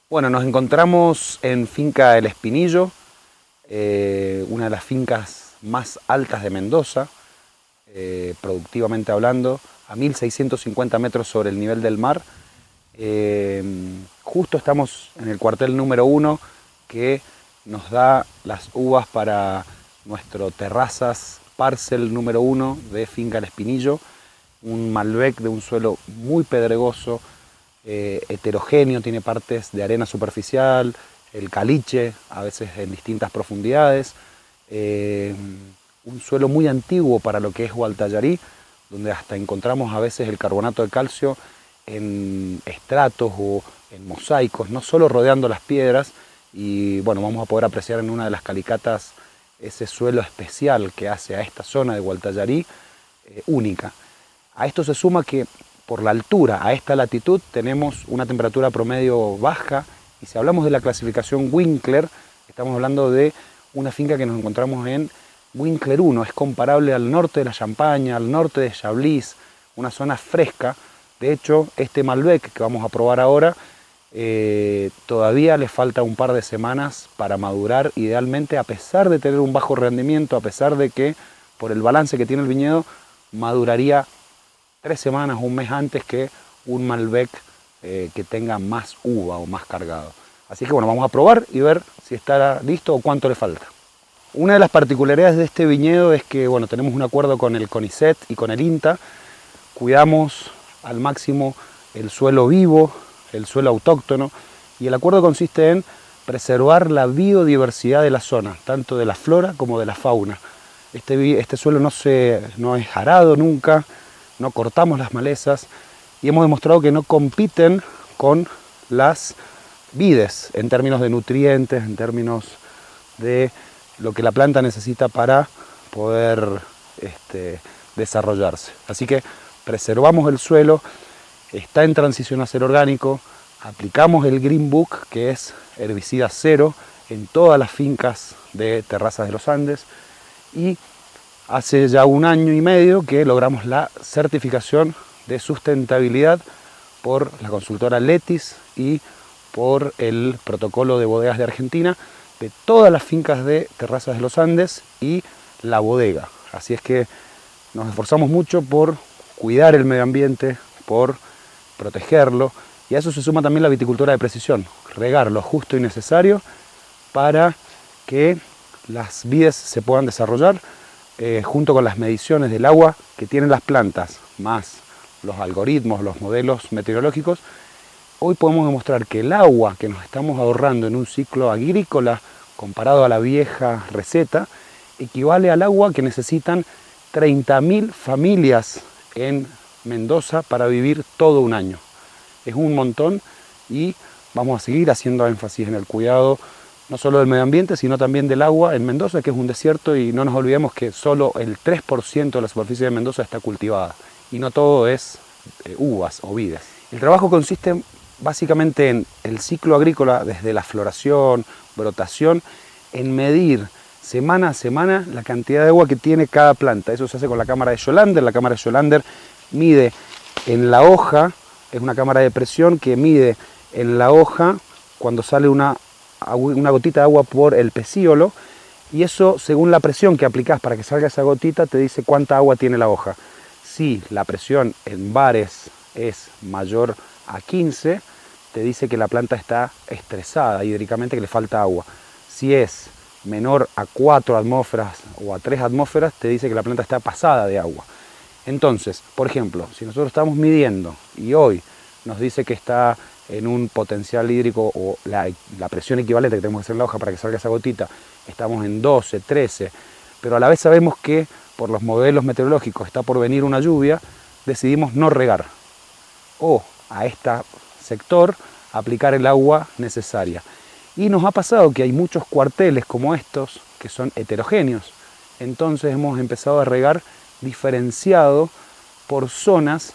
Bueno, nos encontramos en Finca El Espinillo, una de las fincas más altas de Mendoza, productivamente hablando, a 1650 metros sobre el nivel del mar. Justo estamos en el cuartel número 1 que nos da las uvas para nuestro terrazas parcel número 1 de Finca El Espinillo, un Malbec de un suelo muy pedregoso, heterogéneo, tiene partes de arena superficial, el caliche, a veces en distintas profundidades, un suelo muy antiguo para lo que es Gualtallarí, donde hasta encontramos a veces el carbonato de calcio en estratos o en mosaicos, no solo rodeando las piedras, y bueno, vamos a poder apreciar en una de las calicatas ese suelo especial que hace a esta zona de Gualtallarí única. A esto se suma que por la altura, a esta latitud, tenemos una temperatura promedio baja, y si hablamos de la clasificación Winkler, estamos hablando de una finca que nos encontramos en Winkler 1, es comparable al norte de la Champaña, al norte de Chablis, una zona fresca. De hecho, este Malbec que vamos a probar ahora, todavía le falta un par de semanas para madurar idealmente, a pesar de tener un bajo rendimiento, a pesar de que por el balance que tiene el viñedo, maduraría 3 semanas o un mes antes que un Malbec que tenga más uva o más cargado. Así que bueno, vamos a probar y ver si está listo o cuánto le falta. Una de las particularidades de este viñedo es que bueno, tenemos un acuerdo con el CONICET y con el INTA, cuidamos al máximo el suelo vivo, el suelo autóctono, y el acuerdo consiste en preservar la biodiversidad de la zona, tanto de la flora como de la fauna. Este suelo no es arado nunca, no cortamos las malezas, y hemos demostrado que no compiten con las vides en términos de nutrientes, en términos de lo que la planta necesita para poder desarrollarse. Así que preservamos el suelo, está en transición a ser orgánico, aplicamos el Green Book, que es herbicida cero, en todas las fincas de Terrazas de los Andes, y hace ya 1 año y medio que logramos la certificación de sustentabilidad por la consultora Letis y por el protocolo de bodegas de Argentina, de todas las fincas de Terrazas de los Andes y la bodega. Así es que nos esforzamos mucho por cuidar el medio ambiente, por protegerlo, y a eso se suma también la viticultura de precisión, regar lo justo y necesario para que las vides se puedan desarrollar, junto con las mediciones del agua que tienen las plantas, más los algoritmos, los modelos meteorológicos. Hoy podemos demostrar que el agua que nos estamos ahorrando en un ciclo agrícola, comparado a la vieja receta, equivale al agua que necesitan 30.000 familias en Mendoza para vivir todo un año. Es un montón, y vamos a seguir haciendo énfasis en el cuidado no solo del medio ambiente, sino también del agua en Mendoza, que es un desierto, y no nos olvidemos que solo el 3% de la superficie de Mendoza está cultivada, y no todo es uvas o vides. El trabajo consiste básicamente en el ciclo agrícola, desde la floración, brotación, en medir semana a semana la cantidad de agua que tiene cada planta. Eso se hace con la cámara de Schollander. La cámara de Schollander mide en la hoja, es una cámara de presión que mide en la hoja cuando sale una gotita de agua por el pecíolo, y eso, según la presión que aplicás para que salga esa gotita, te dice cuánta agua tiene la hoja. Si la presión en bares es mayor a 15, te dice que la planta está estresada hídricamente, que le falta agua. Si es menor a 4 atmósferas o a 3 atmósferas, te dice que la planta está pasada de agua. Entonces, por ejemplo, si nosotros estamos midiendo y hoy nos dice que está en un potencial hídrico, o la presión equivalente que tenemos que hacer en la hoja para que salga esa gotita, estamos en 12, 13, pero a la vez sabemos que por los modelos meteorológicos está por venir una lluvia, decidimos no regar, o a este sector aplicar el agua necesaria. Y nos ha pasado que hay muchos cuarteles como estos que son heterogéneos, entonces hemos empezado a regar diferenciado por zonas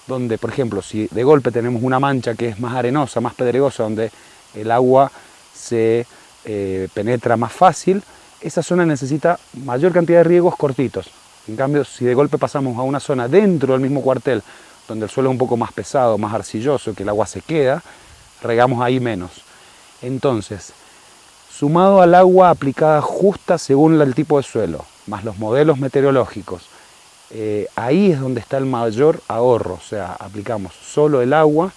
donde, por ejemplo, si de golpe tenemos una mancha que es más arenosa, más pedregosa, donde el agua se penetra más fácil, esa zona necesita mayor cantidad de riegos cortitos. En cambio, si de golpe pasamos a una zona dentro del mismo cuartel, donde el suelo es un poco más pesado, más arcilloso, que el agua se queda, regamos ahí menos. Entonces, sumado al agua aplicada justa según el tipo de suelo, más los modelos meteorológicos, ahí es donde está el mayor ahorro. O sea, aplicamos solo el agua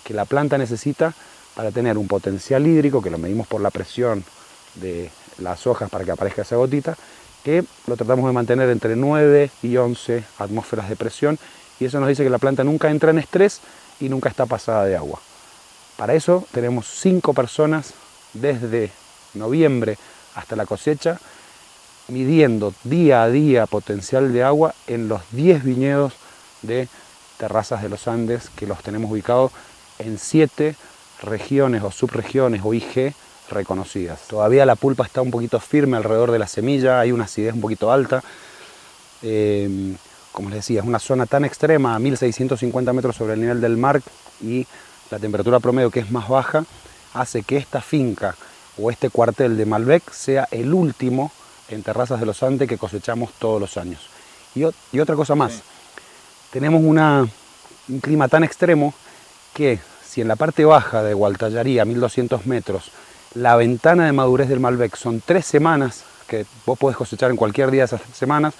que la planta necesita para tener un potencial hídrico, que lo medimos por la presión de las hojas para que aparezca esa gotita, que lo tratamos de mantener entre 9 y 11 atmósferas de presión, y eso nos dice que la planta nunca entra en estrés y nunca está pasada de agua. Para eso tenemos 5 personas desde noviembre hasta la cosecha, midiendo día a día potencial de agua en los 10 viñedos de Terrazas de los Andes, que los tenemos ubicados en 7 regiones o subregiones o IG reconocidas. Todavía la pulpa está un poquito firme alrededor de la semilla, hay una acidez un poquito alta. Como les decía, es una zona tan extrema, a 1650 metros sobre el nivel del mar, y la temperatura promedio, que es más baja, hace que esta finca o este cuartel de Malbec sea el último en Terrazas de los Andes que cosechamos todos los años. Y otra cosa más, tenemos un clima tan extremo que si en la parte baja de Gualtallarí, a 1200 metros, la ventana de madurez del Malbec son 3 semanas, que vos podés cosechar en cualquier día de esas semanas,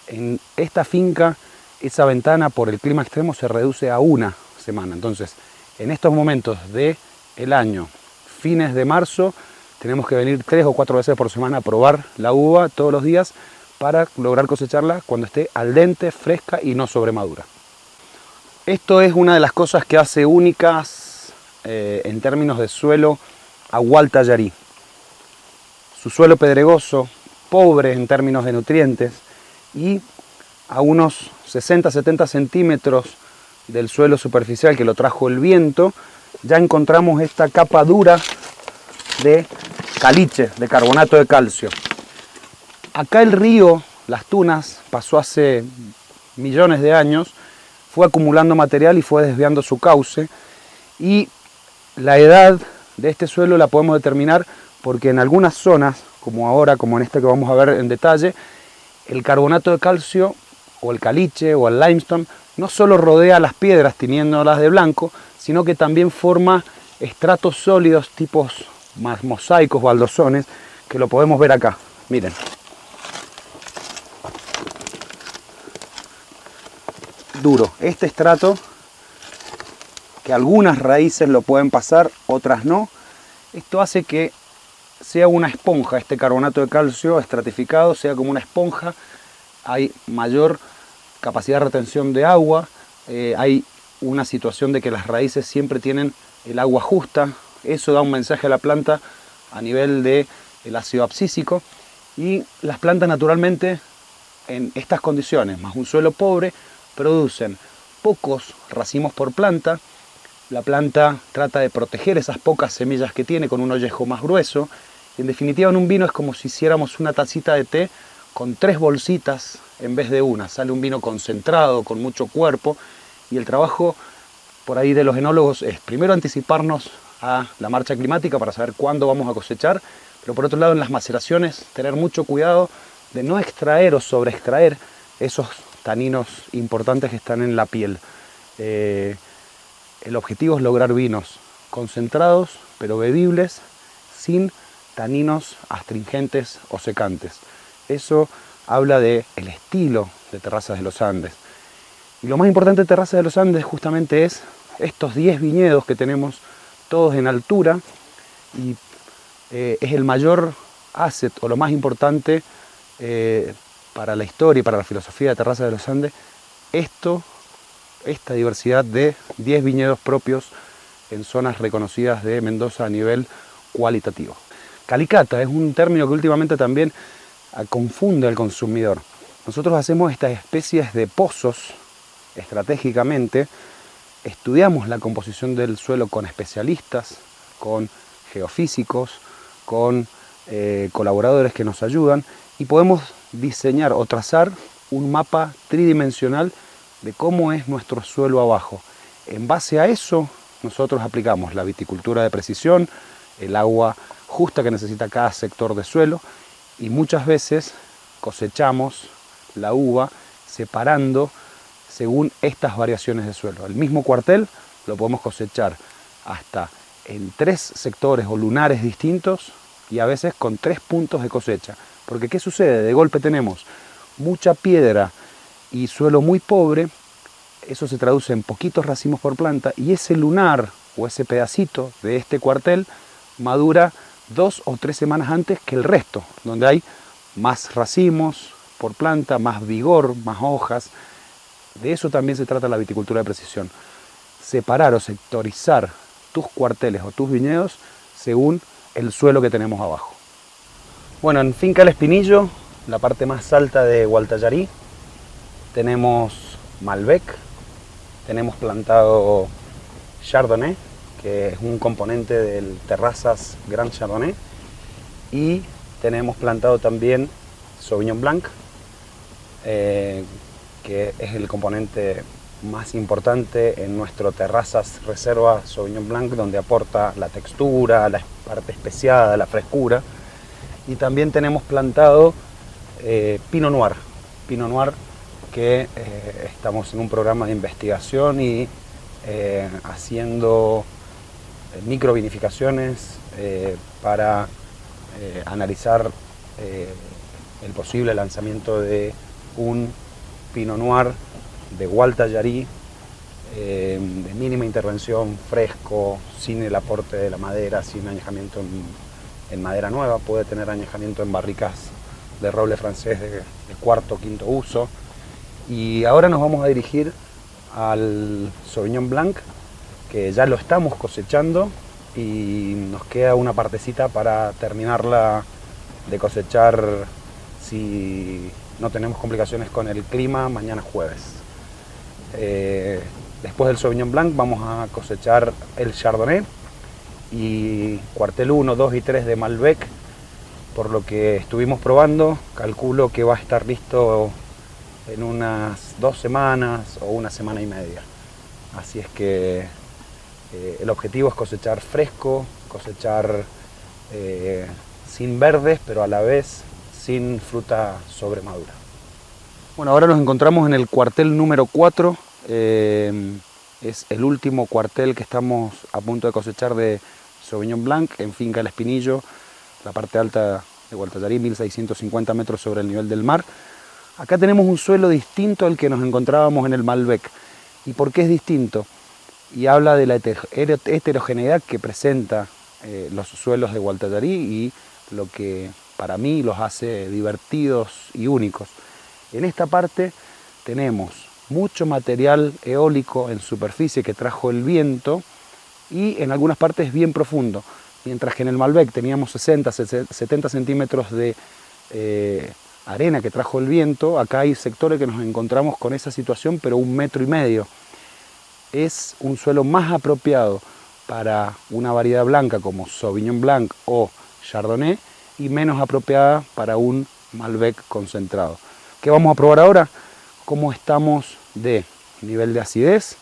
en esta finca esa ventana por el clima extremo se reduce a 1 semana. Entonces, en estos momentos del año, fines de marzo, tenemos que venir 3 o 4 veces por semana a probar la uva todos los días para lograr cosecharla cuando esté al dente, fresca y no sobremadura. Esto es una de las cosas que hace únicas en términos de suelo a Gualtallarí. Su suelo pedregoso, pobre en términos de nutrientes, y a unos 60-70 centímetros del suelo superficial que lo trajo el viento, ya encontramos esta capa dura de caliche, de carbonato de calcio. Acá el río Las Tunas pasó hace millones de años, fue acumulando material y fue desviando su cauce, y la edad de este suelo la podemos determinar porque en algunas zonas, como ahora, como en este que vamos a ver en detalle, el carbonato de calcio o el caliche o el limestone no solo rodea las piedras tiñéndolas de blanco, sino que también forma estratos sólidos tipos más mosaicos, baldosones, que lo podemos ver acá. Miren. Duro. Este estrato, que algunas raíces lo pueden pasar, otras no. Esto hace que sea una esponja, este carbonato de calcio estratificado sea como una esponja. Hay mayor capacidad de retención de agua, hay una situación de que las raíces siempre tienen el agua justa. Eso da un mensaje a la planta a nivel del ácido abscísico, y las plantas naturalmente en estas condiciones, más un suelo pobre, producen pocos racimos por planta. La planta trata de proteger esas pocas semillas que tiene con un ollejo más grueso. Y en definitiva, en un vino es como si hiciéramos una tacita de té con 3 bolsitas en vez de una. Sale un vino concentrado, con mucho cuerpo, y el trabajo por ahí de los enólogos es primero anticiparnos a la marcha climática para saber cuándo vamos a cosechar, pero por otro lado en las maceraciones tener mucho cuidado de no extraer o sobreextraer esos taninos importantes que están en la piel. El objetivo es lograr vinos concentrados pero bebibles, sin taninos astringentes o secantes. Eso habla del estilo de Terrazas de los Andes. Y lo más importante de Terrazas de los Andes justamente es estos 10 viñedos que tenemos todos en altura, y es el mayor asset o lo más importante para la historia y para la filosofía de Terrazas de los Andes, esta diversidad de 10 viñedos propios en zonas reconocidas de Mendoza a nivel cualitativo. Calicata es un término que últimamente también confunde al consumidor. Nosotros hacemos estas especies de pozos estratégicamente, estudiamos la composición del suelo con especialistas, con geofísicos, con colaboradores que nos ayudan, y podemos diseñar o trazar un mapa tridimensional de cómo es nuestro suelo abajo. En base a eso, nosotros aplicamos la viticultura de precisión, el agua justa que necesita cada sector de suelo, y muchas veces cosechamos la uva separando según estas variaciones de suelo. El mismo cuartel lo podemos cosechar hasta en 3 sectores o lunares distintos y a veces con 3 puntos de cosecha. Porque ¿qué sucede? De golpe tenemos mucha piedra y suelo muy pobre, eso se traduce en poquitos racimos por planta y ese lunar o ese pedacito de este cuartel madura 2 o 3 semanas antes que el resto, donde hay más racimos por planta, más vigor, más hojas. De eso también se trata la viticultura de precisión. Separar o sectorizar tus cuarteles o tus viñedos según el suelo que tenemos abajo. Bueno, en Finca El Espinillo, la parte más alta de Gualtallarí, tenemos Malbec, tenemos plantado Chardonnay, que es un componente del Terrazas Grand Chardonnay, y tenemos plantado también Sauvignon Blanc, que es el componente más importante en nuestro Terrazas Reserva Sauvignon Blanc, donde aporta la textura, la parte especiada, la frescura. Y también tenemos plantado Pinot Noir, que estamos en un programa de investigación y haciendo microvinificaciones para analizar el posible lanzamiento de un Pinot Noir de Gualtallarí, de mínima intervención, fresco, sin el aporte de la madera, sin añejamiento en madera nueva. Puede tener añejamiento en barricas de roble francés de cuarto o quinto uso. Y ahora nos vamos a dirigir al Sauvignon Blanc, que ya lo estamos cosechando y nos queda una partecita para terminarla de cosechar, si no tenemos complicaciones con el clima, mañana jueves. Después del Sauvignon Blanc vamos a cosechar el Chardonnay y cuartel 1, 2 y 3 de Malbec. Por lo que estuvimos probando, calculo que va a estar listo en unas 2 semanas o una semana y media. Así es que el objetivo es cosechar fresco, cosechar sin verdes, pero a la vez sin fruta sobremadura. Bueno, ahora nos encontramos en el cuartel número 4. Es el último cuartel que estamos a punto de cosechar de Sauvignon Blanc en Finca El Espinillo, la parte alta de Gualtallarí, 1650 metros sobre el nivel del mar. Acá tenemos un suelo distinto al que nos encontrábamos en el Malbec. ¿Y por qué es distinto? Y habla de la heterogeneidad que presenta los suelos de Gualtallarí y lo que para mí los hace divertidos y únicos. En esta parte tenemos mucho material eólico en superficie que trajo el viento y en algunas partes bien profundo. Mientras que en el Malbec teníamos 70 centímetros de arena que trajo el viento, acá hay sectores que nos encontramos con esa situación, pero 1,5 metros. Es un suelo más apropiado para una variedad blanca como Sauvignon Blanc o Chardonnay y menos apropiada para un Malbec concentrado. ¿Qué vamos a probar ahora? Cómo estamos de nivel de acidez,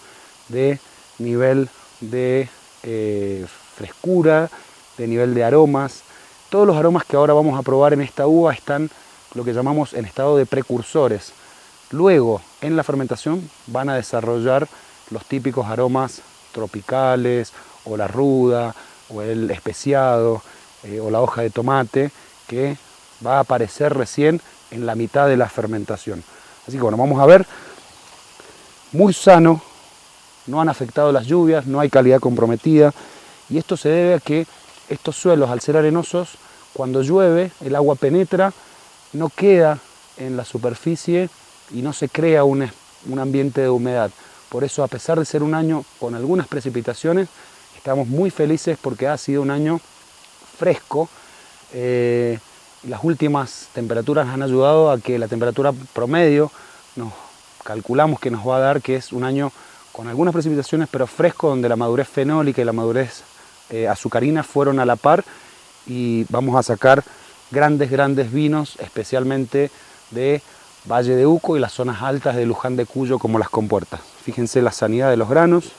de nivel de frescura, de nivel de aromas. Todos los aromas que ahora vamos a probar en esta uva están lo que llamamos en estado de precursores. Luego, en la fermentación, van a desarrollar los típicos aromas tropicales, o la ruda, o el especiado, o la hoja de tomate, que va a aparecer recién en la mitad de la fermentación. Así que bueno, vamos a ver. Muy sano, no han afectado las lluvias, no hay calidad comprometida, y esto se debe a que estos suelos, al ser arenosos, cuando llueve, el agua penetra, no queda en la superficie y no se crea un ambiente de humedad. Por eso, a pesar de ser un año con algunas precipitaciones, estamos muy felices porque ha sido un año fresco. Las últimas temperaturas han ayudado a que la temperatura promedio, calculamos que nos va a dar que es un año con algunas precipitaciones, pero fresco, donde la madurez fenólica y la madurez azucarina fueron a la par, y vamos a sacar grandes vinos, especialmente de Valle de Uco y las zonas altas de Luján de Cuyo, como las compuertas. Fíjense la sanidad de los granos,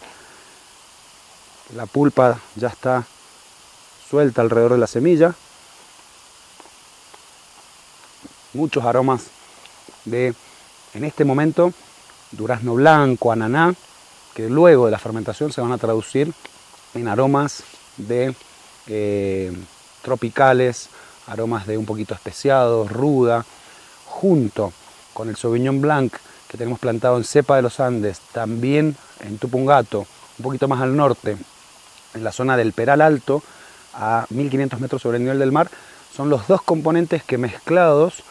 la pulpa ya está suelta alrededor de la semilla, muchos aromas de, en este momento, durazno blanco, ananá, que luego de la fermentación se van a traducir en aromas de tropicales, aromas de un poquito especiados, ruda, junto con el Sauvignon Blanc que tenemos plantado en cepa de los Andes, también en Tupungato, un poquito más al norte, en la zona del Peral Alto, a 1500 metros sobre el nivel del mar, son los dos componentes que mezclados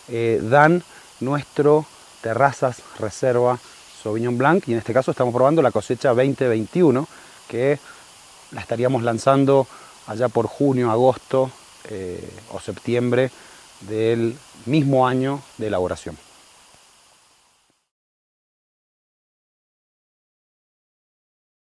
dan nuestro Terrazas Reserva Sauvignon Blanc, y en este caso estamos probando la cosecha 2021, que la estaríamos lanzando allá por junio, agosto o septiembre del mismo año de elaboración.